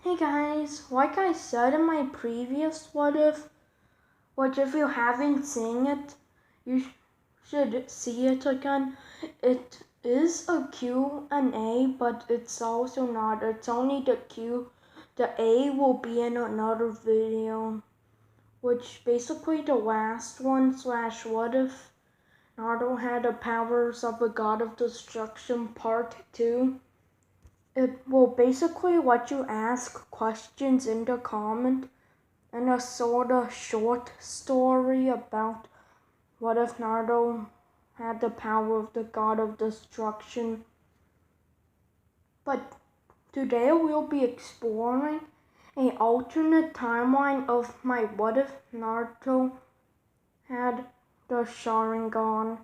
Hey guys, like I said in my previous which if you haven't seen it, you should see it again. It is a Q&A, but it's also not. It's only the Q. The A will be in another video, which basically the last one / what if Naruto had the powers of a god of destruction part 2. It will basically let you ask questions in the comment and a sort of short story about what if Naruto had the power of the god of destruction. But today we'll be exploring an alternate timeline of my what if Naruto had the sharingan.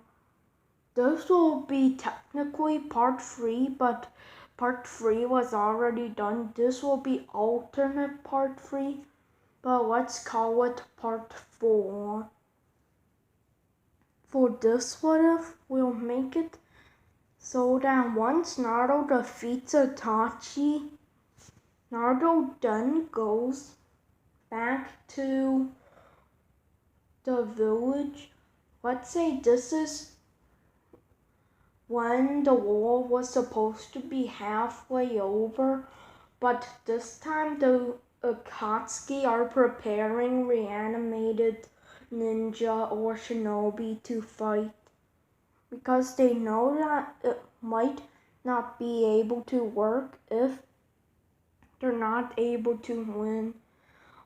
This will be technically part 3, but part 3 was already done. This will be alternate part 3, but let's call it part 4. For this what if, we'll make it so that once Naruto defeats Itachi, Naruto then goes back to the village. Let's say this is when the war was supposed to be halfway over, but this time the Akatsuki are preparing reanimated ninja or shinobi to fight because they know that it might not be able to work if they're not able to win,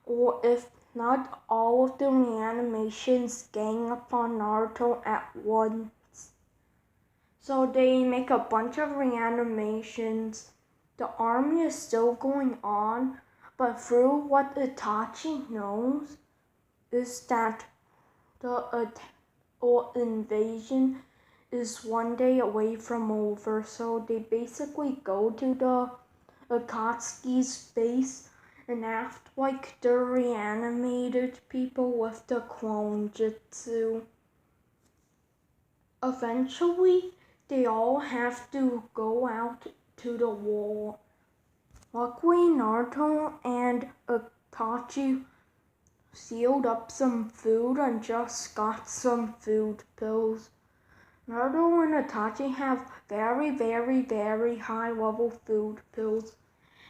or if not all of the reanimations gang up on Naruto at once. So they make a bunch of reanimations. The army is still going on, but through what Itachi knows is that the invasion is one day away from over. So they basically go to the Akatsuki's base and act like they're reanimated people with the clone jutsu. Eventually, they all have to go out to the wall. Luckily, Naruto and Itachi sealed up some food and just got some food pills. Naruto and Itachi have very, very, very high level food pills.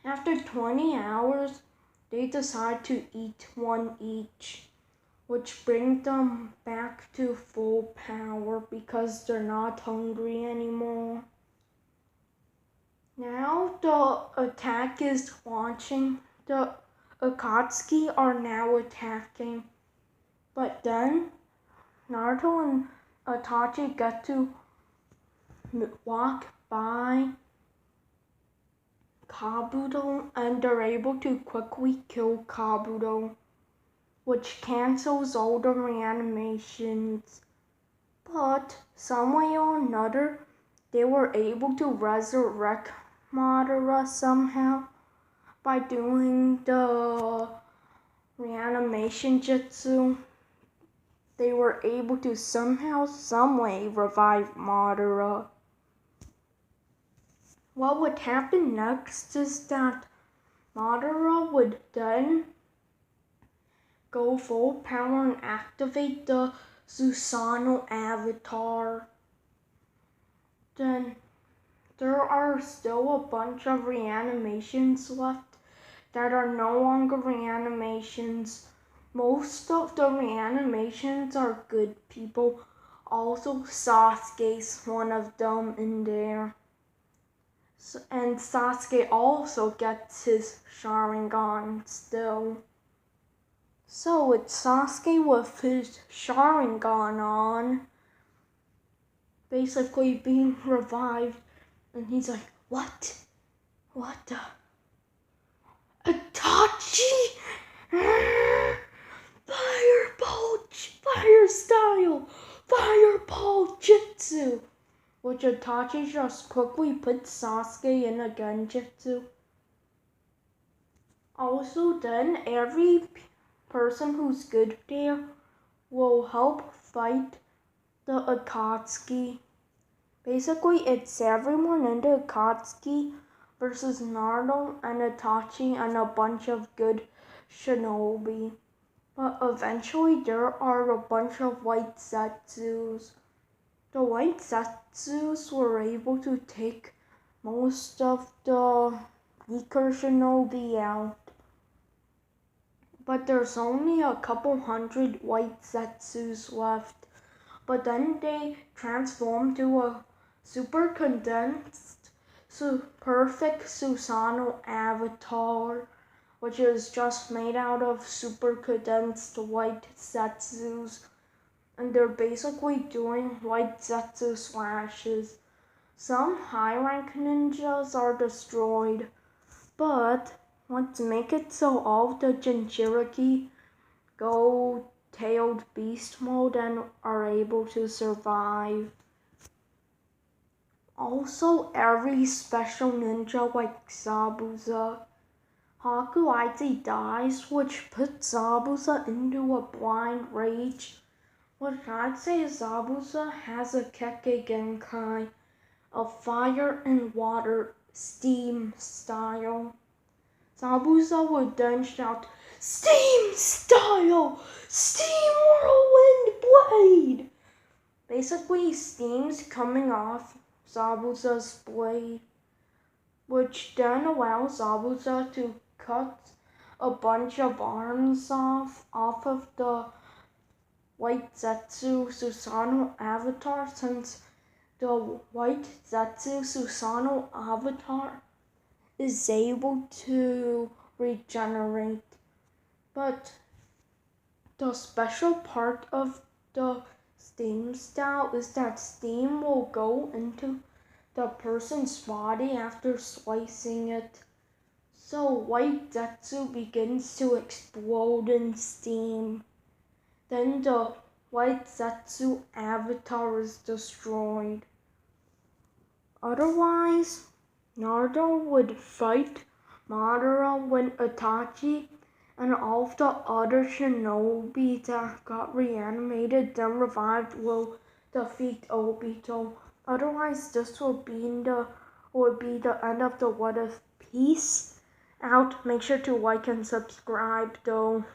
After 20 hours, they decide to eat one each, which brings them back to full power because they're not hungry anymore. Now the attack is launching. The Akatsuki are now attacking. But then Naruto and Itachi get to walk by Kabuto and they're able to quickly kill Kabuto, which cancels all the reanimations. But some way or another, they were able to resurrect Madara somehow by doing the reanimation jutsu. They were able to somehow, someway revive Madara. What would happen next is that Madara would then go full power and activate the Susanoo avatar. Then there are still a bunch of reanimations left that are no longer reanimations. Most of the reanimations are good people. Also, Sasuke's one of them in there. And Sasuke also gets his sharingan still. So it's Sasuke with his sharingan on, basically being revived, and he's like, what? What the? Itachi! Fireball! Fire style! Fireball jutsu! Which Itachi just quickly puts Sasuke in a genjutsu. Also then, every person who's good there will help fight the Akatsuki. Basically, it's everyone in the Akatsuki versus Naruto and Itachi and a bunch of good shinobi. But eventually there are a bunch of white Zetsus. The white Zetsus were able to take most of the weaker shinobi out. But there's only a couple hundred white Zetsus left. But then they transform to a super condensed, perfect Susanoo avatar, which is just made out of super condensed white Zetsus. And they're basically doing white Zetsu slashes. Some high rank ninjas are destroyed, but let's make it so all the Jinchuriki go tailed beast mode and are able to survive. Also, every special ninja like Zabuza, Hakuaichi dies, which puts Zabuza into a blind rage. Which I'd say Zabuza has a Kekkei Genkai, a fire and water steam style. Zabuza would then shout, "Steam style! Steam whirlwind blade!" Basically, steam's coming off Zabuza's blade, which then allows Zabuza to cut a bunch of arms off of the White Zetsu Susanoo avatar, since the White Zetsu Susanoo avatar is able to regenerate. But the special part of the steam style is that steam will go into the person's body after slicing it. So White Zetsu begins to explode in steam. Then the White Zetsu avatar is destroyed. Otherwise, Naruto would fight Madara when Itachi and all of the other shinobi that got reanimated then revived will defeat Obito. Otherwise, this would be the end of the What If. Peace out. Make sure to like and subscribe though.